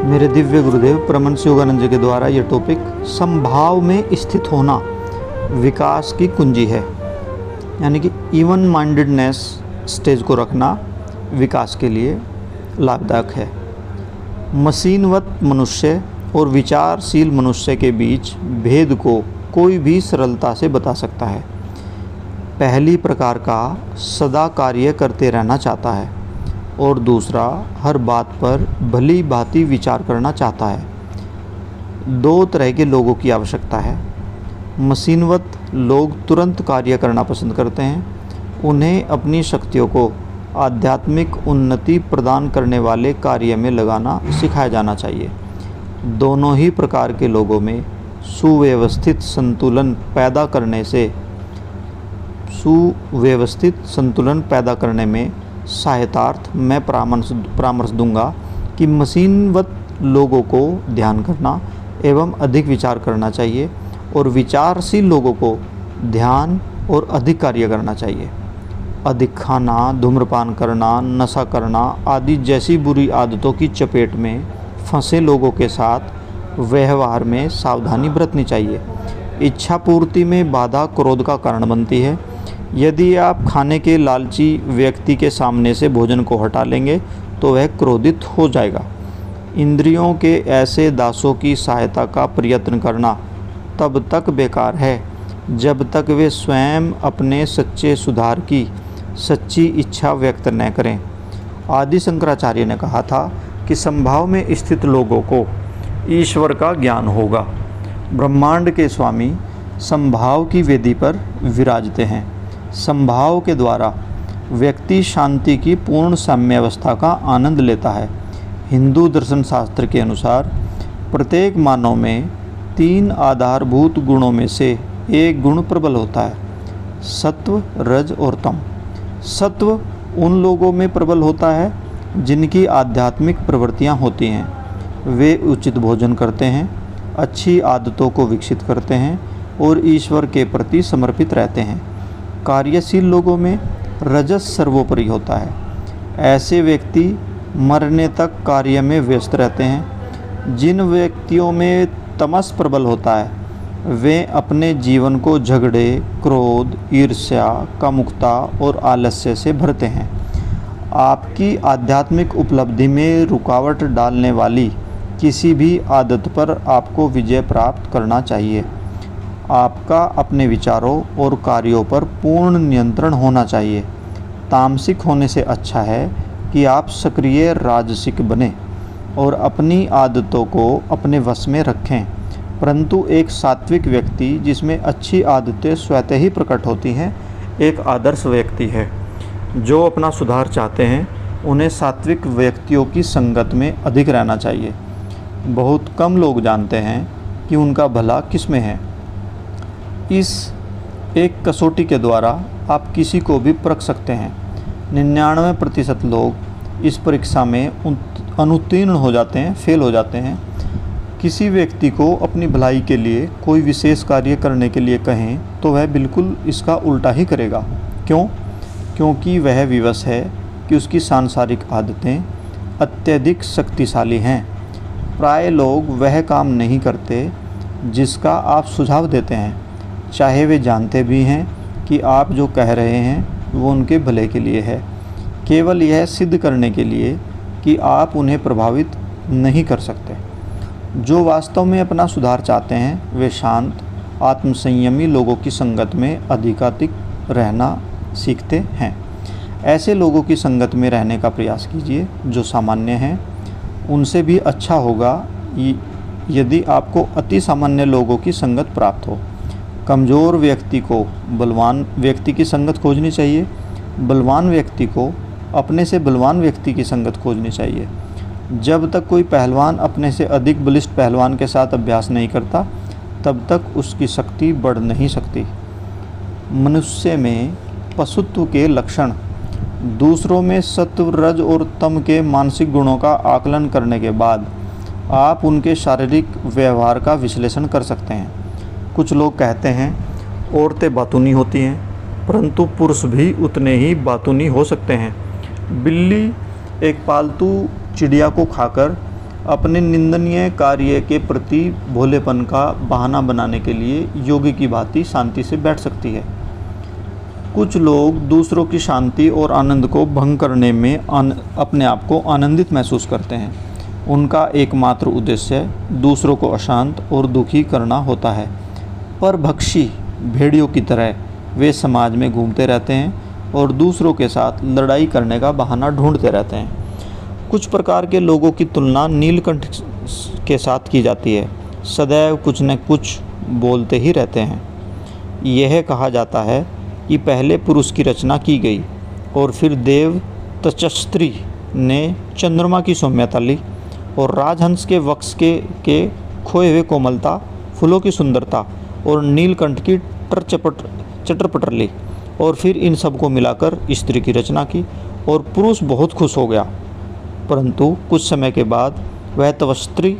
मेरे दिव्य गुरुदेव परमहंस योगानंद जी के द्वारा ये टॉपिक संभाव में स्थित होना विकास की कुंजी है, यानी कि इवन माइंडेडनेस स्टेज को रखना विकास के लिए लाभदायक है। मशीनवत मनुष्य और विचारशील मनुष्य के बीच भेद को कोई भी सरलता से बता सकता है। पहली प्रकार का सदा कार्य करते रहना चाहता है और दूसरा हर बात पर भली भांति विचार करना चाहता है। दो तरह के लोगों की आवश्यकता है। मशीनवत लोग तुरंत कार्य करना पसंद करते हैं। उन्हें अपनी शक्तियों को आध्यात्मिक उन्नति प्रदान करने वाले कार्य में लगाना सिखाया जाना चाहिए। दोनों ही प्रकार के लोगों में सुव्यवस्थित संतुलन पैदा करने में सहायतार्थ मैं परामर्श दूंगा कि मशीनवत लोगों को ध्यान करना एवं अधिक विचार करना चाहिए और विचारशील लोगों को ध्यान और अधिक कार्य करना चाहिए। अधिक खाना, धूम्रपान करना, नशा करना आदि जैसी बुरी आदतों की चपेट में फंसे लोगों के साथ व्यवहार में सावधानी बरतनी चाहिए। इच्छा पूर्ति में बाधा क्रोध का कारण बनती है। यदि आप खाने के लालची व्यक्ति के सामने से भोजन को हटा लेंगे तो वह क्रोधित हो जाएगा। इंद्रियों के ऐसे दासों की सहायता का प्रयत्न करना तब तक बेकार है जब तक वे स्वयं अपने सच्चे सुधार की सच्ची इच्छा व्यक्त न करें। आदि शंकराचार्य ने कहा था कि संभाव में स्थित लोगों को ईश्वर का ज्ञान होगा। ब्रह्मांड के स्वामी संभाव की वेदी पर विराजते हैं। संभाव के द्वारा व्यक्ति शांति की पूर्ण साम्यावस्था का आनंद लेता है। हिंदू दर्शन शास्त्र के अनुसार प्रत्येक मानव में 3 आधारभूत गुणों में से एक गुण प्रबल होता है, सत्व, रज और तम। सत्व उन लोगों में प्रबल होता है जिनकी आध्यात्मिक प्रवृत्तियां होती हैं। वे उचित भोजन करते हैं, अच्छी आदतों को विकसित करते हैं और ईश्वर के प्रति समर्पित रहते हैं। कार्यशील लोगों में रजस सर्वोपरि होता है। ऐसे व्यक्ति मरने तक कार्य में व्यस्त रहते हैं। जिन व्यक्तियों में तमस प्रबल होता है वे अपने जीवन को झगड़े, क्रोध, ईर्ष्या, कामुकता और आलस्य से भरते हैं। आपकी आध्यात्मिक उपलब्धि में रुकावट डालने वाली किसी भी आदत पर आपको विजय प्राप्त करना चाहिए। आपका अपने विचारों और कार्यों पर पूर्ण नियंत्रण होना चाहिए। तामसिक होने से अच्छा है कि आप सक्रिय राजसिक बने और अपनी आदतों को अपने वश में रखें। परंतु एक सात्विक व्यक्ति जिसमें अच्छी आदतें स्वतः ही प्रकट होती हैं एक आदर्श व्यक्ति है। जो अपना सुधार चाहते हैं उन्हें सात्विक व्यक्तियों की संगत में अधिक रहना चाहिए। बहुत कम लोग जानते हैं कि उनका भला किस में है। इस एक कसौटी के द्वारा आप किसी को भी परख सकते हैं। 99% लोग इस परीक्षा में अनुत्तीर्ण हो जाते हैं, फेल हो जाते हैं। किसी व्यक्ति को अपनी भलाई के लिए कोई विशेष कार्य करने के लिए कहें तो वह बिल्कुल इसका उल्टा ही करेगा। क्यों? क्योंकि वह विवश है कि उसकी सांसारिक आदतें अत्यधिक शक्तिशाली हैं। प्राय लोग वह काम नहीं करते जिसका आप सुझाव देते हैं, चाहे वे जानते भी हैं कि आप जो कह रहे हैं वो उनके भले के लिए है, केवल यह सिद्ध करने के लिए कि आप उन्हें प्रभावित नहीं कर सकते। जो वास्तव में अपना सुधार चाहते हैं वे शांत, आत्मसंयमी लोगों की संगत में अधिकाधिक रहना सीखते हैं। ऐसे लोगों की संगत में रहने का प्रयास कीजिए जो सामान्य हैं। उनसे भी अच्छा होगा यदि आपको अति सामान्य लोगों की संगत प्राप्त हो। कमज़ोर व्यक्ति को बलवान व्यक्ति की संगत खोजनी चाहिए। बलवान व्यक्ति को अपने से बलवान व्यक्ति की संगत खोजनी चाहिए। जब तक कोई पहलवान अपने से अधिक बलिष्ठ पहलवान के साथ अभ्यास नहीं करता तब तक उसकी शक्ति बढ़ नहीं सकती। मनुष्य में पशुत्व के लक्षण, दूसरों में सत्व, रज और तम के मानसिक गुणों का आकलन करने के बाद आप उनके शारीरिक व्यवहार का विश्लेषण कर सकते हैं। कुछ लोग कहते हैं औरतें बातूनी होती हैं, परंतु पुरुष भी उतने ही बातूनी हो सकते हैं। बिल्ली एक पालतू चिड़िया को खाकर अपने निंदनीय कार्य के प्रति भोलेपन का बहाना बनाने के लिए योगी की भांति शांति से बैठ सकती है। कुछ लोग दूसरों की शांति और आनंद को भंग करने में अपने आप को आनंदित महसूस करते हैं। उनका एकमात्र उद्देश्य दूसरों को अशांत और दुखी करना होता है। परभक्षी भेड़ियों की तरह वे समाज में घूमते रहते हैं और दूसरों के साथ लड़ाई करने का बहाना ढूंढते रहते हैं। कुछ प्रकार के लोगों की तुलना नीलकंठ के साथ की जाती है। सदैव कुछ न कुछ बोलते ही रहते हैं। यह कहा जाता है कि पहले पुरुष की रचना की गई और फिर देव तचस्त्री ने चंद्रमा की सौम्यता ली और राजहंस के वक्ष के खोए हुए कोमलता, फूलों की सुंदरता और नीलकंठ की चटर-पटर ली और फिर इन सब को मिलाकर स्त्री की रचना की और पुरुष बहुत खुश हो गया। परंतु कुछ समय के बाद वह तपस्वी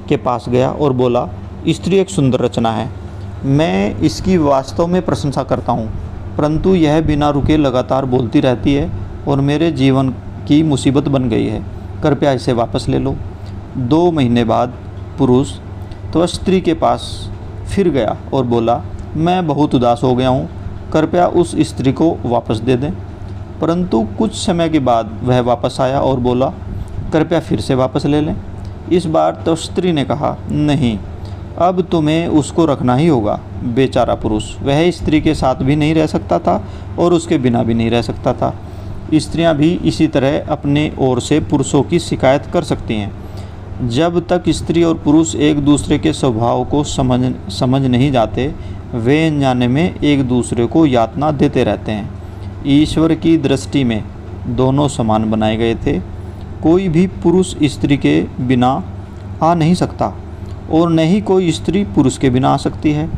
के पास गया और बोला, स्त्री एक सुंदर रचना है, मैं इसकी वास्तव में प्रशंसा करता हूँ, परंतु यह बिना रुके लगातार बोलती रहती है और मेरे जीवन की मुसीबत बन गई है, कृपया इसे वापस ले लो। 2 महीने बाद पुरुष तपस्वी के पास फिर गया और बोला, मैं बहुत उदास हो गया हूँ, कृपया उस स्त्री को वापस दे दें। परंतु कुछ समय के बाद वह वापस आया और बोला, कृपया फिर से वापस ले लें। इस बार तपस्वी ने कहा, नहीं, अब तुम्हें उसको रखना ही होगा। बेचारा पुरुष, वह स्त्री के साथ भी नहीं रह सकता था और उसके बिना भी नहीं रह सकता था। स्त्रियां भी इसी तरह अपने ओर से पुरुषों की शिकायत कर सकती हैं। जब तक स्त्री और पुरुष एक दूसरे के स्वभाव को समझ नहीं जाते, वे अनजाने में एक दूसरे को यातना देते रहते हैं। ईश्वर की दृष्टि में दोनों समान बनाए गए थे। कोई भी पुरुष स्त्री के बिना आ नहीं सकता और न ही कोई स्त्री पुरुष के बिना आ सकती है।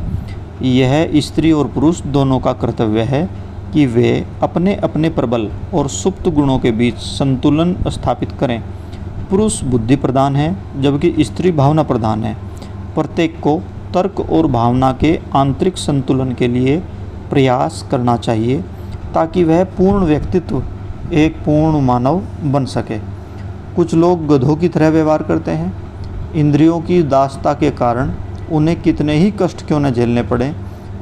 यह स्त्री और पुरुष दोनों का कर्तव्य है कि वे अपने अपने प्रबल और सुप्त गुणों के बीच संतुलन स्थापित करें। पुरुष बुद्धि प्रधान है जबकि स्त्री भावना प्रधान है। प्रत्येक को तर्क और भावना के आंतरिक संतुलन के लिए प्रयास करना चाहिए ताकि वह पूर्ण व्यक्तित्व एक पूर्ण मानव बन सके। कुछ लोग गधों की तरह व्यवहार करते हैं। इंद्रियों की दासता के कारण उन्हें कितने ही कष्ट क्यों न झेलने पड़े,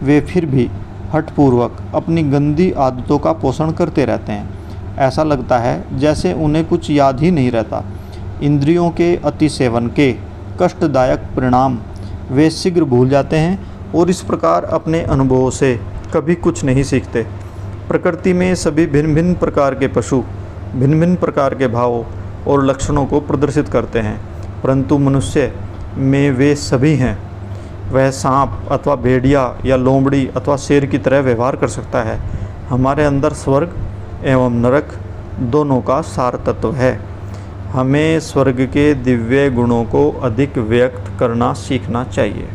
वे फिर भी हठपूर्वक अपनी गंदी आदतों का पोषण करते रहते हैं। ऐसा लगता है जैसे उन्हें कुछ याद ही नहीं रहता। इंद्रियों के अति सेवन के कष्टदायक परिणाम वे शीघ्र भूल जाते हैं और इस प्रकार अपने अनुभवों से कभी कुछ नहीं सीखते। प्रकृति में सभी भिन्न भिन्न प्रकार के पशु भिन्न भिन्न प्रकार के भावों और लक्षणों को प्रदर्शित करते हैं, परंतु मनुष्य में वे सभी हैं। वह सांप अथवा भेड़िया या लोमड़ी अथवा शेर की तरह व्यवहार कर सकता है। हमारे अंदर स्वर्ग एवं नरक दोनों का सार तत्व है। हमें स्वर्ग के दिव्य गुणों को अधिक व्यक्त करना सीखना चाहिए।